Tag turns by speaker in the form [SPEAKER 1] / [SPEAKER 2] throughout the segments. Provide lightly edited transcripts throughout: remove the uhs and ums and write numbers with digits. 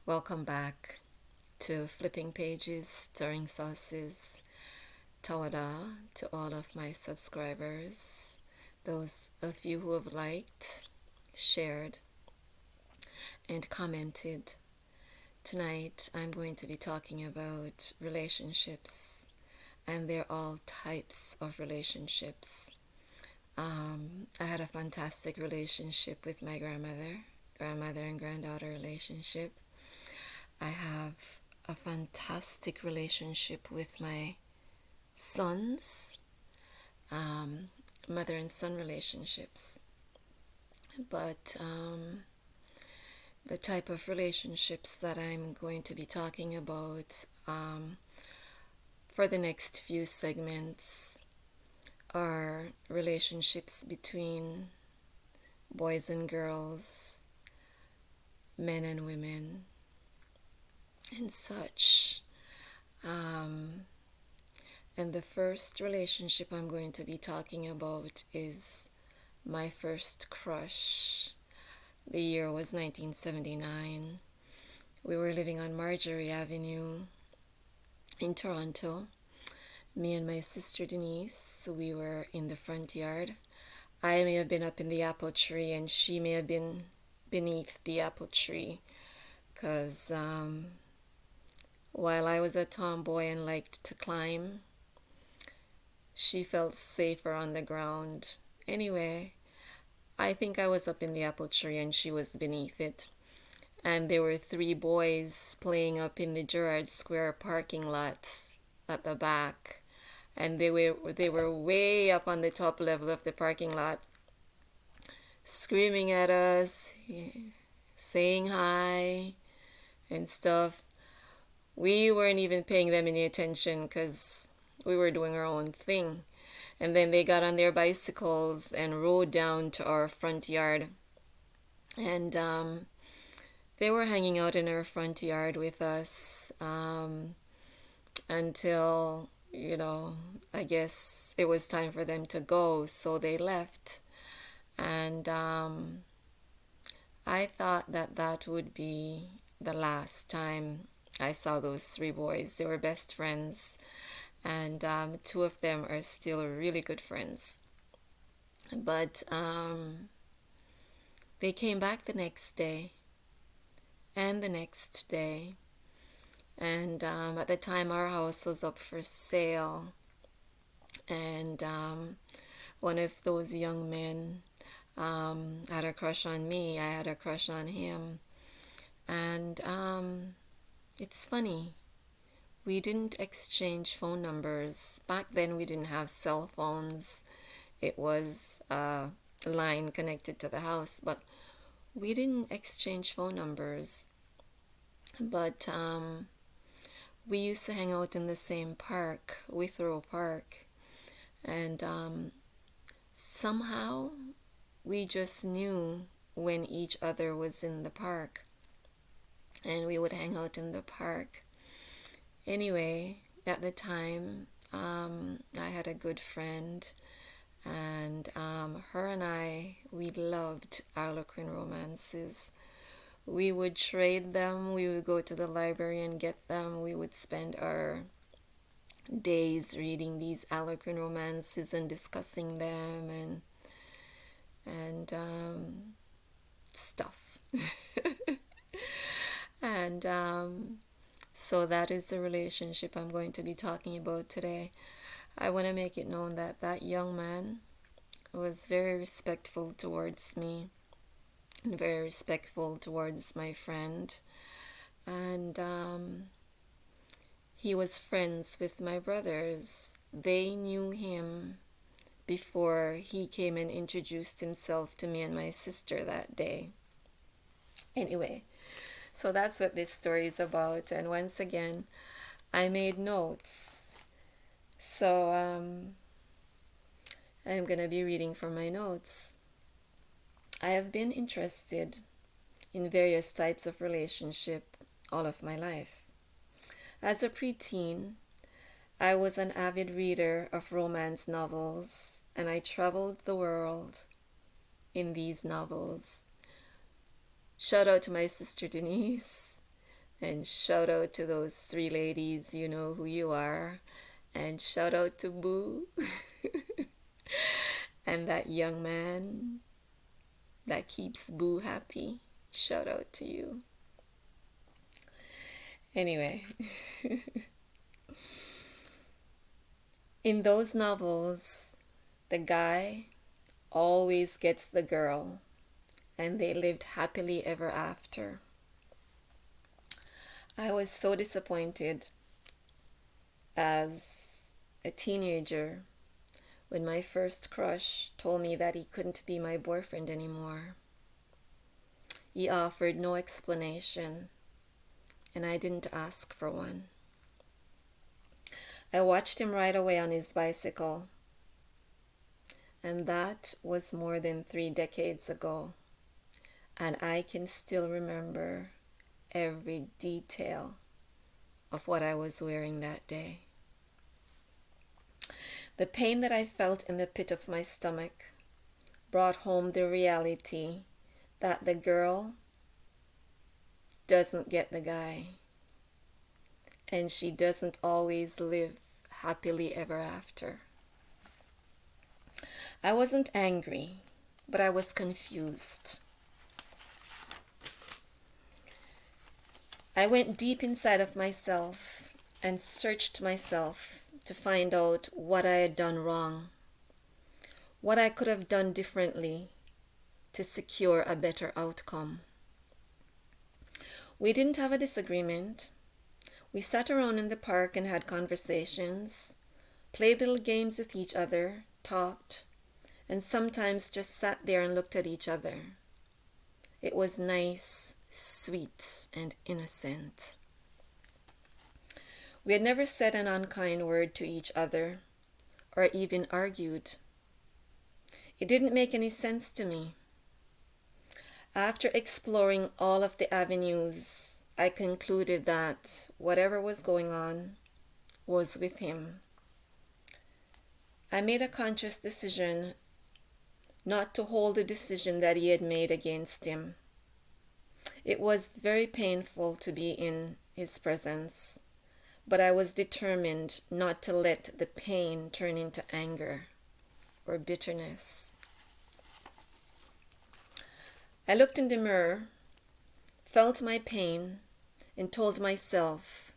[SPEAKER 1] Welcome back to Flipping Pages, Stirring Sauces. Tawada to all of my subscribers, those of you who have liked, shared, and commented. Tonight I'm going to be talking about relationships, and they're all types of relationships. I had a fantastic relationship with my grandmother and granddaughter relationship. I have a fantastic relationship with my sons, mother and son relationships. But the type of relationships that I'm going to be talking about for the next few segments are relationships between boys and girls, men and women, and such. And the first relationship I'm going to be talking about is my first crush. The year was 1979. We were living on Marjorie Avenue in Toronto. Me and my sister Denise, we were in the front yard. I may have been up in the apple tree and she may have been beneath the apple tree, because while I was a tomboy and liked to climb, she felt safer on the ground. Anyway, I think I was up in the apple tree and she was beneath it. And there were three boys playing up in the Gerrard Square parking lot at the back. And they were way up on the top level of the parking lot, screaming at us, saying hi and stuff. We weren't even paying them any attention because we were doing our own thing. And then they got on their bicycles and rode down to our front yard. And they were hanging out in our front yard with us until, I guess it was time for them to go. So they left. And I thought that that would be the last time I saw those three boys. They were best friends. And two of them are still really good friends. But they came back the next day and the next day. And at the time, our house was up for sale. And one of those young men had a crush on me. I had a crush on him. And it's funny. We didn't exchange phone numbers. Back then, we didn't have cell phones. It was a line connected to the house, but we didn't exchange phone numbers. But we used to hang out in the same park, Withrow Park, and somehow we just knew when each other was in the park, and we would hang out in the park. Anyway, at the time, I had a good friend, and her and I, we loved Harlequin romances. We would trade them, we would go to the library and get them. We would spend our days reading these Harlequin romances and discussing them and stuff. And so that is the relationship I'm going to be talking about today. I want to make it known that that young man was very respectful towards me and very respectful towards my friend. And he was friends with my brothers. They knew him before he came and introduced himself to me and my sister that day. Anyway, so that's what this story is about. And once again, I made notes. So I'm going to be reading from my notes. I have been interested in various types of relationship all of my life. As a preteen, I was an avid reader of romance novels, and I traveled the world in these novels. Shout out to my sister Denise. And shout out to those three ladies, you know who you are. And shout out to Boo and that young man that keeps Boo happy. Shout out to you. Anyway, in those novels, the guy always gets the girl, and they lived happily ever after. I was so disappointed as a teenager when my first crush told me that he couldn't be my boyfriend anymore. He offered no explanation, and I didn't ask for one. I watched him ride away on his bicycle, and that was more than 3 decades ago, and I can still remember every detail of what I was wearing that day. The pain that I felt in the pit of my stomach brought home the reality that the girl doesn't get the guy, and she doesn't always live happily ever after. I wasn't angry, but I was confused. I went deep inside of myself and searched myself to find out what I had done wrong, what I could have done differently to secure a better outcome. We didn't have a disagreement. We sat around in the park and had conversations, played little games with each other, talked, and sometimes just sat there and looked at each other. It was nice, sweet, and innocent. We had never said an unkind word to each other or even argued. It didn't make any sense to me. After exploring all of the avenues, I concluded that whatever was going on was with him. I made a conscious decision not to hold the decision that he had made against him. It was very painful to be in his presence, but I was determined not to let the pain turn into anger or bitterness. I looked in the mirror, felt my pain, and told myself,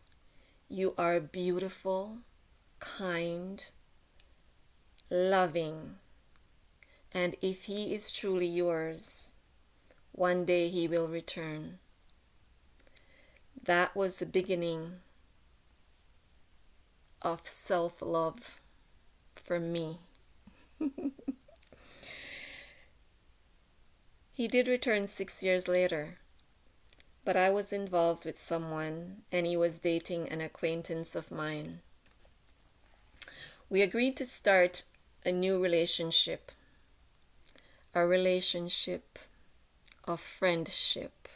[SPEAKER 1] "You are beautiful, kind, loving, and if he is truly yours, one day he will return." That was the beginning of self-love for me. He did return 6 years later, but I was involved with someone and he was dating an acquaintance of mine. We agreed to start a new relationship, a relationship of friendship.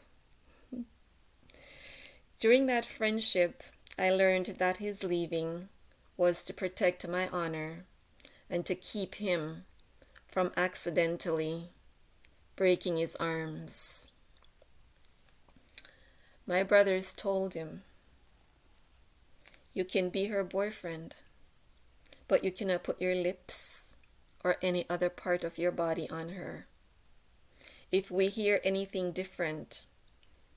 [SPEAKER 1] During that friendship, I learned that his leaving was to protect my honor and to keep him from accidentally breaking his arms. My brothers told him, "You can be her boyfriend, but you cannot put your lips or any other part of your body on her. If we hear anything different,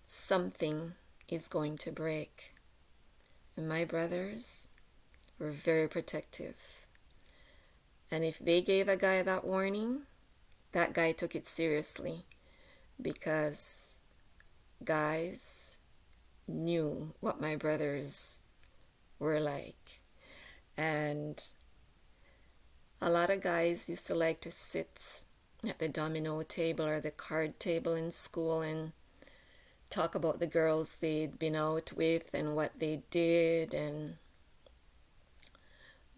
[SPEAKER 1] something is going to break." And my brothers were very protective. And if they gave a guy that warning, that guy took it seriously, because guys knew what my brothers were like. And a lot of guys used to like to sit at the domino table or the card table in school and talk about the girls they'd been out with and what they did, and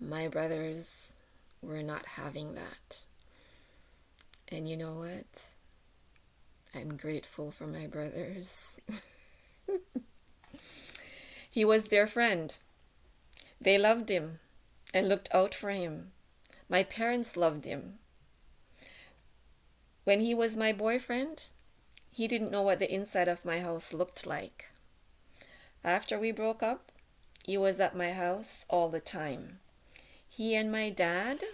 [SPEAKER 1] my brothers were not having that. And you know what? I'm grateful for my brothers. He was their friend. They loved him and looked out for him. My parents loved him. When he was my boyfriend, he didn't know what the inside of my house looked like. After we broke up, he was at my house all the time. He and my dad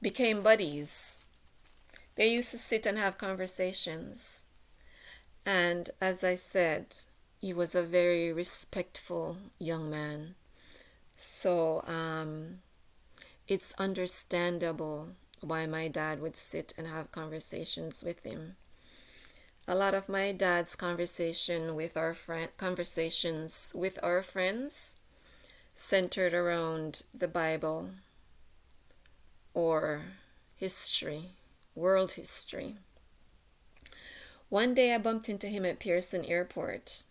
[SPEAKER 1] became buddies. They used to sit and have conversations. And as I said, he was a very respectful young man. So it's understandable why my dad would sit and have conversations with him. A lot of my dad's conversations with our friends centered around the Bible or history, world history. One day I bumped into him at Pearson Airport,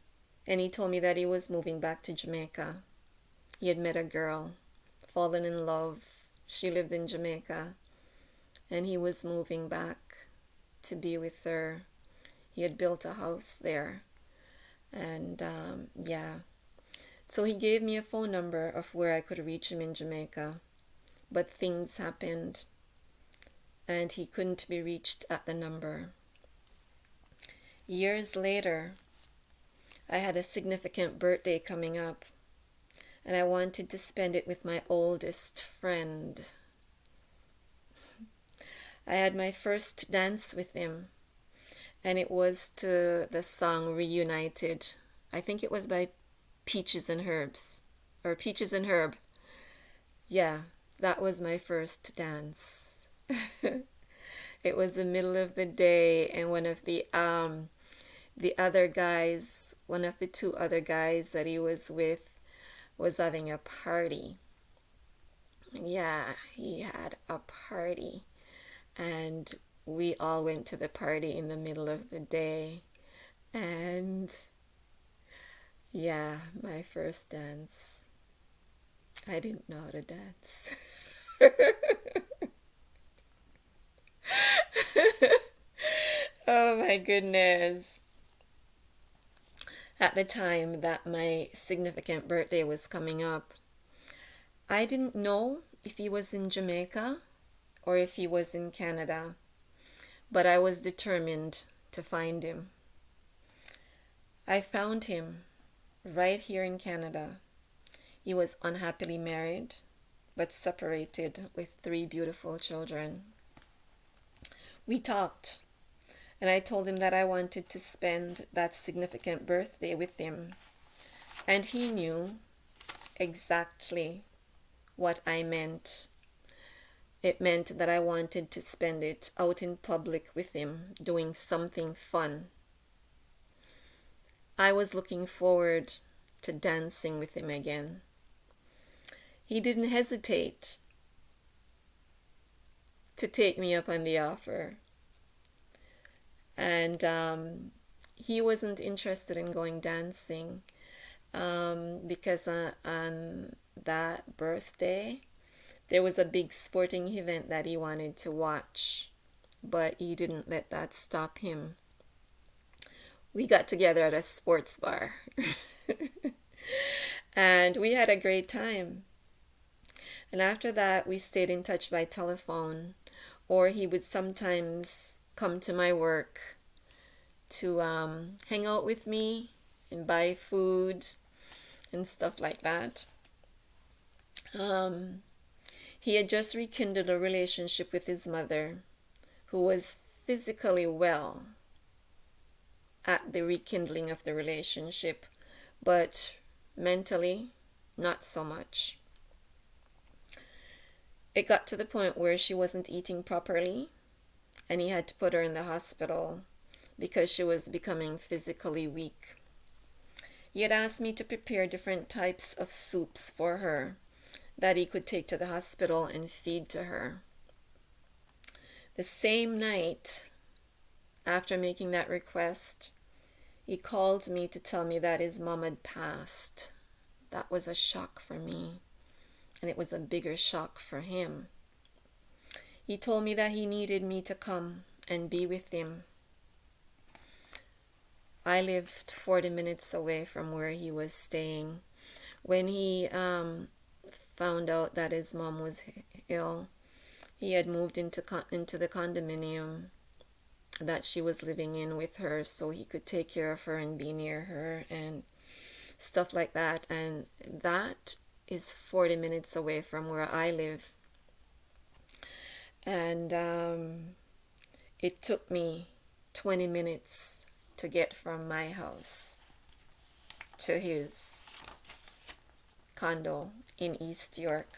[SPEAKER 1] and he told me that he was moving back to Jamaica. He had met a girl, fallen in love. She lived in Jamaica, and he was moving back to be with her. He had built a house there, and yeah. So he gave me a phone number of where I could reach him in Jamaica, but things happened, and he couldn't be reached at the number. Years later, I had a significant birthday coming up, and I wanted to spend it with my oldest friend. I had my first dance with him, and it was to the song Reunited. I think it was by Peaches and Herbs, or Peaches and Herb. Yeah, that was my first dance. It was the middle of the day, and one of the other guys, one of the two other guys that he was with, was having a party. Yeah, he had a party, and we all went to the party in the middle of the day. And yeah, my first dance. I didn't know how to dance. Oh my goodness. At the time that my significant birthday was coming up, I didn't know if he was in Jamaica or if he was in Canada, but I was determined to find him. I found him right here in Canada. He was unhappily married, but separated with 3 beautiful children. We talked, and I told him that I wanted to spend that significant birthday with him. And he knew exactly what I meant. It meant that I wanted to spend it out in public with him, doing something fun. I was looking forward to dancing with him again. He didn't hesitate to take me up on the offer. And he wasn't interested in going dancing because on that birthday, there was a big sporting event that he wanted to watch, but he didn't let that stop him. We got together at a sports bar and we had a great time. And after that, we stayed in touch by telephone, or he would sometimes come to my work to hang out with me and buy food and stuff like that. He had just rekindled a relationship with his mother, who was physically well at the rekindling of the relationship, but mentally, not so much. It got to the point where she wasn't eating properly, and he had to put her in the hospital because she was becoming physically weak. He had asked me to prepare different types of soups for her that he could take to the hospital and feed to her. The same night, after making that request, he called me to tell me that his mom had passed. That was a shock for me, and it was a bigger shock for him. He told me that he needed me to come and be with him. I lived 40 minutes away from where he was staying. When he found out that his mom was ill, he had moved into the condominium that she was living in with her so he could take care of her and be near her and stuff like that. And that is 40 minutes away from where I live. And it took me 20 minutes to get from my house to his condo in East York.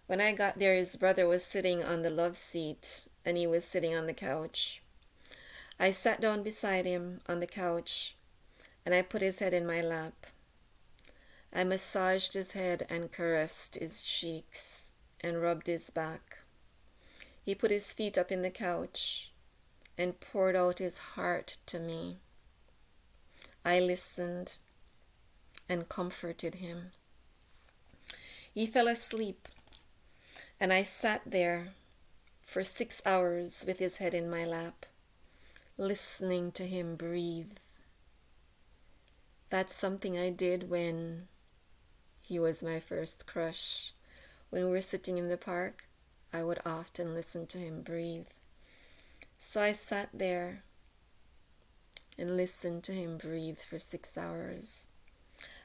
[SPEAKER 1] When I got there, his brother was sitting on the love seat and he was sitting on the couch. I sat down beside him on the couch and I put his head in my lap. I massaged his head and caressed his cheeks and rubbed his back. He put his feet up in the couch and poured out his heart to me. I listened and comforted him. He fell asleep, and I sat there for 6 hours with his head in my lap, listening to him breathe. That's something I did when he was my first crush. When we were sitting in the park, I would often listen to him breathe. So I sat there and listened to him breathe for 6 hours.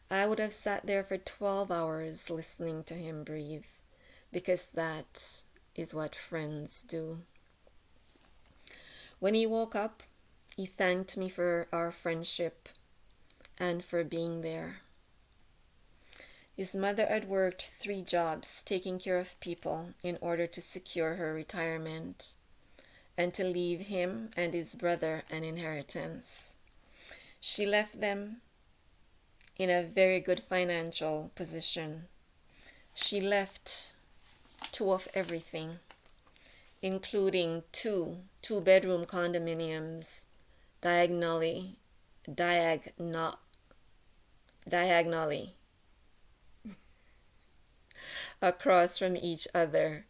[SPEAKER 1] I would have sat there for 12 hours listening to him breathe, because that is what friends do. When he woke up, he thanked me for our friendship and for being there. His mother had worked 3 jobs taking care of people in order to secure her retirement and to leave him and his brother an inheritance. She left them in a very good financial position. She left 2 of everything, including two-bedroom condominiums diagonally across from each other,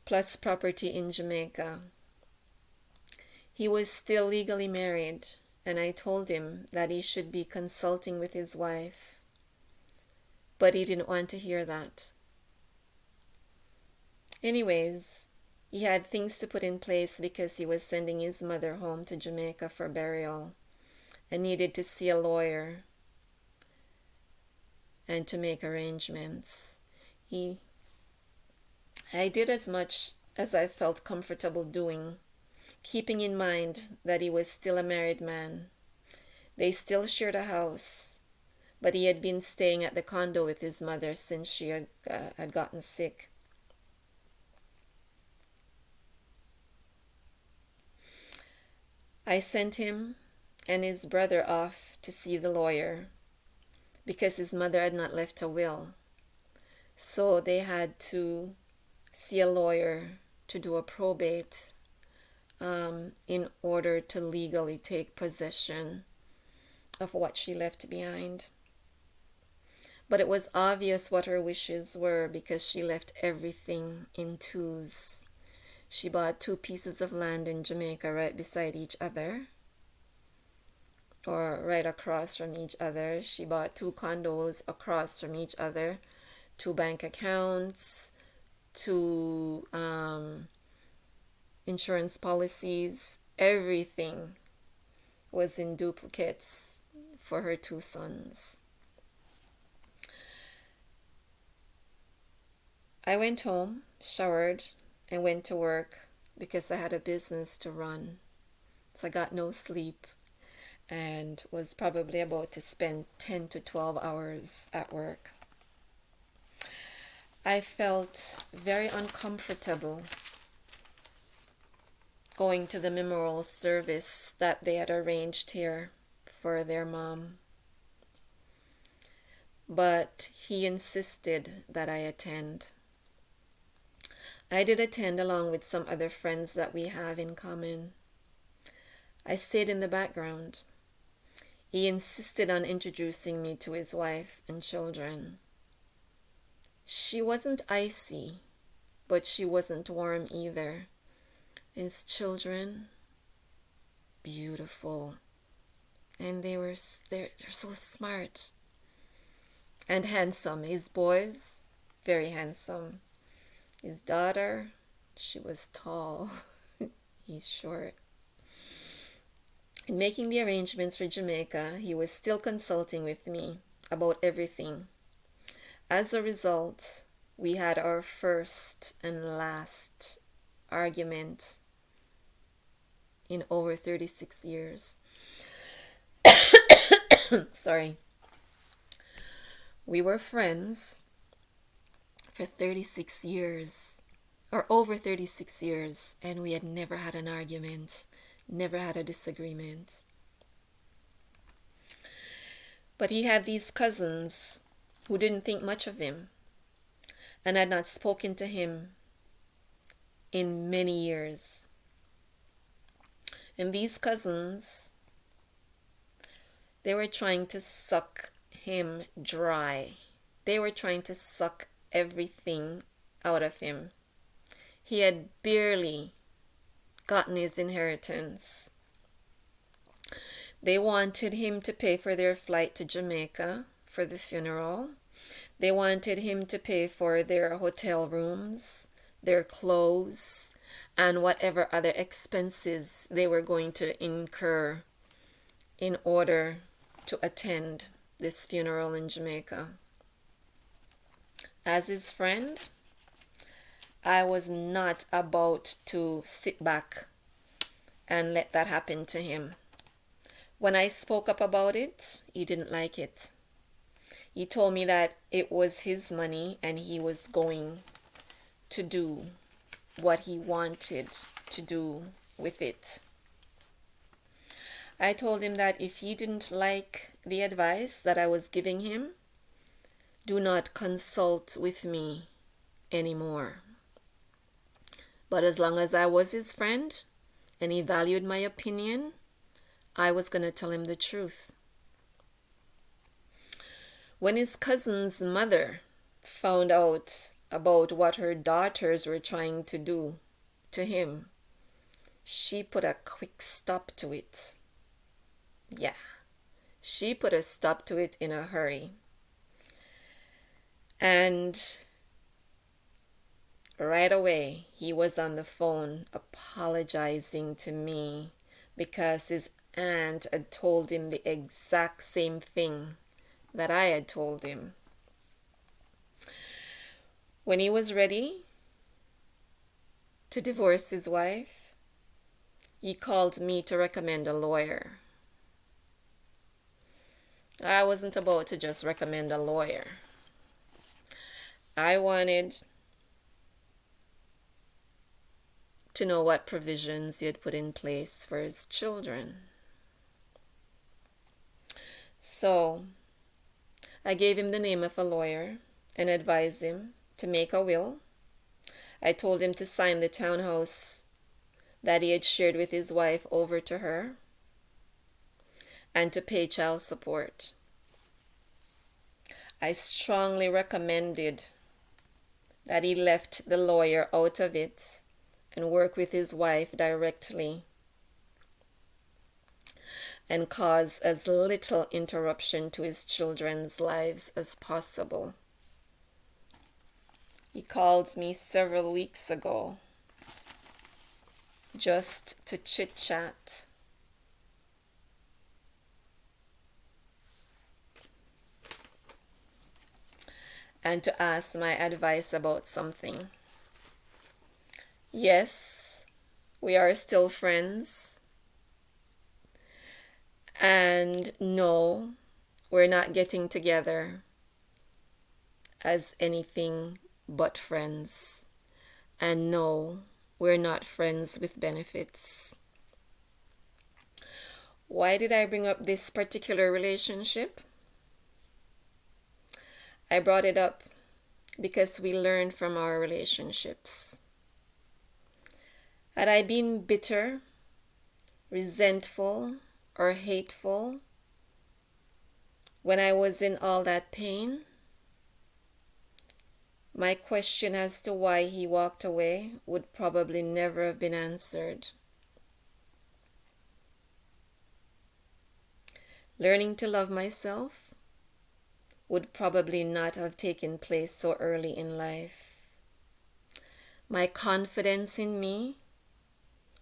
[SPEAKER 1] plus property in Jamaica. He was still legally married, and I told him that he should be consulting with his wife, but he didn't want to hear that. Anyways, he had things to put in place because he was sending his mother home to Jamaica for burial and needed to see a lawyer and to make arrangements. I did as much as I felt comfortable doing, keeping in mind that he was still a married man. They still shared a house, but he had been staying at the condo with his mother since she had gotten sick. I sent him and his brother off to see the lawyer because his mother had not left a will. So they had to see a lawyer to do a probate in order to legally take possession of what she left behind. But it was obvious what her wishes were because she left everything in twos. She bought 2 pieces of land in Jamaica right beside each other, or right across from each other. She bought 2 condos across from each other, 2 bank accounts, 2 insurance policies. Everything was in duplicates for her 2 sons. I went home, showered, and went to work because I had a business to run. So I got no sleep and was probably about to spend 10 to 12 hours at work. I felt very uncomfortable going to the memorial service that they had arranged here for their mom. But he insisted that I attend. I did attend along with some other friends that we have in common. I stayed in the background. He insisted on introducing me to his wife and children. She wasn't icy, but she wasn't warm either. His children, beautiful. And they're so smart and handsome. His boys, very handsome. His daughter, she was tall. He's short. In making the arrangements for Jamaica, he was still consulting with me about everything. As a result, we had our first and last argument in over 36 years. Sorry. We were friends for 36 years, or over 36 years, and we had never had an argument, never had a disagreement. But he had these cousins who didn't think much of him and had not spoken to him in many years. And these cousins, they were trying to suck him dry. They were trying to suck everything out of him. He had barely gotten his inheritance. They wanted him to pay for their flight to Jamaica for the funeral. They wanted him to pay for their hotel rooms, their clothes, and whatever other expenses they were going to incur in order to attend this funeral in Jamaica. As his friend, I was not about to sit back and let that happen to him. When I spoke up about it, he didn't like it. He told me that it was his money and he was going to do what he wanted to do with it. I told him that if he didn't like the advice that I was giving him, do not consult with me anymore. But as long as I was his friend and he valued my opinion, I was going to tell him the truth. When his cousin's mother found out about what her daughters were trying to do to him, she put a quick stop to it. Yeah, she put a stop to it in a hurry. And right away, he was on the phone apologizing to me because his aunt had told him the exact same thing that I had told him. When he was ready to divorce his wife, he called me to recommend a lawyer. I wasn't about to just recommend a lawyer. I wanted to know what provisions he had put in place for his children. So I gave him the name of a lawyer and advised him to make a will. I told him to sign the townhouse that he had shared with his wife over to her and to pay child support. I strongly recommended that he left the lawyer out of it and work with his wife directly and cause as little interruption to his children's lives as possible. He called me several weeks ago just to chit-chat. And to ask my advice about something. Yes, we are still friends. And no, we're not getting together as anything but friends. And no, we're not friends with benefits. Why did I bring up this particular relationship? I brought it up because we learned from our relationships. Had I been bitter, resentful, or hateful when I was in all that pain, my question as to why he walked away would probably never have been answered. Learning to love myself would probably not have taken place so early in life. My confidence in me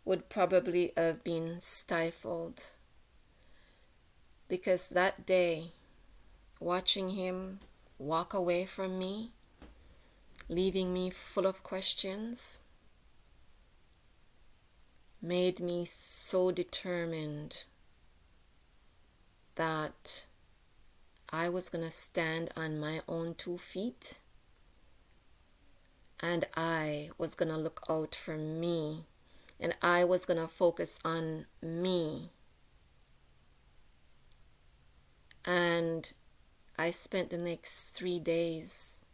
[SPEAKER 1] would probably have been stifled, because that day, watching him walk away from me, leaving me full of questions, made me so determined that I was going to stand on my own 2 feet, and I was going to look out for me, and I was going to focus on me. And I spent the next 3 days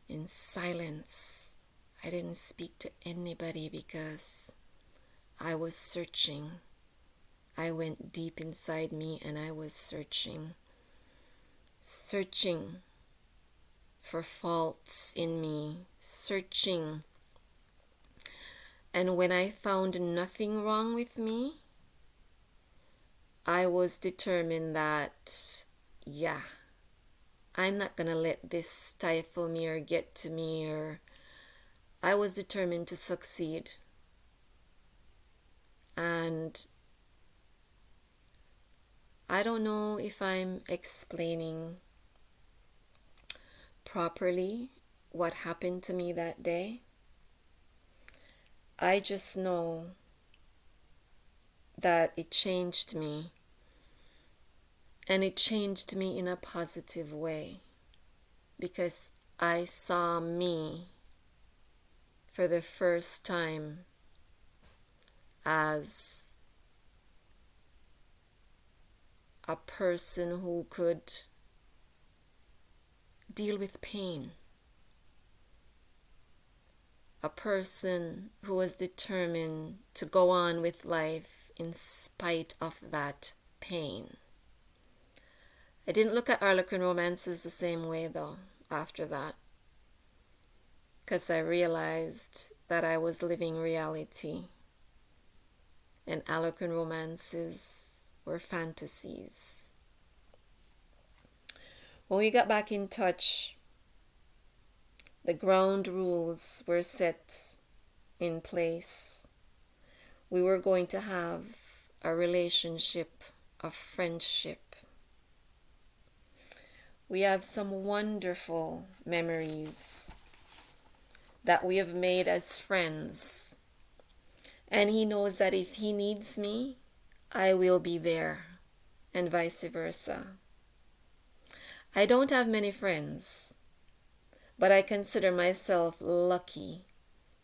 [SPEAKER 1] in silence. I didn't speak to anybody because I was searching. I went deep inside me and I was searching for faults in me, searching. And when I found nothing wrong with me, I was determined that, yeah, I'm not going to let this stifle me or get to me, or I was determined to succeed. And I don't know if I'm explaining properly what happened to me that day. I just know that it changed me, and it changed me in a positive way, because I saw me for the first time as a person who could deal with pain, a person who was determined to go on with life in spite of that pain. I didn't look at Harlequin romances the same way though after that, because I realized that I was living reality and Harlequin romances were fantasies. When we got back in touch, the ground rules were set in place. We were going to have a relationship, a friendship. We have some wonderful memories that we have made as friends. And he knows that if he needs me, I will be there, and vice versa. I don't have many friends, but I consider myself lucky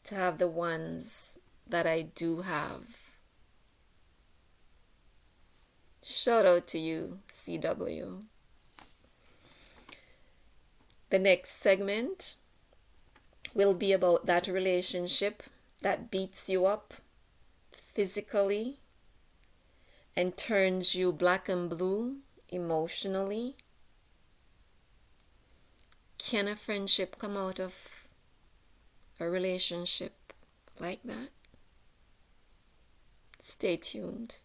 [SPEAKER 1] to have the ones that I do have. Shout out to you, CW. The next segment will be about that relationship that beats you up physically and turns you black and blue emotionally. Can a friendship come out of a relationship like that? Stay tuned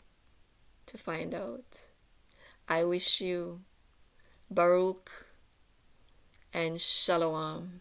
[SPEAKER 1] to find out. I wish you Baruch and Shalom.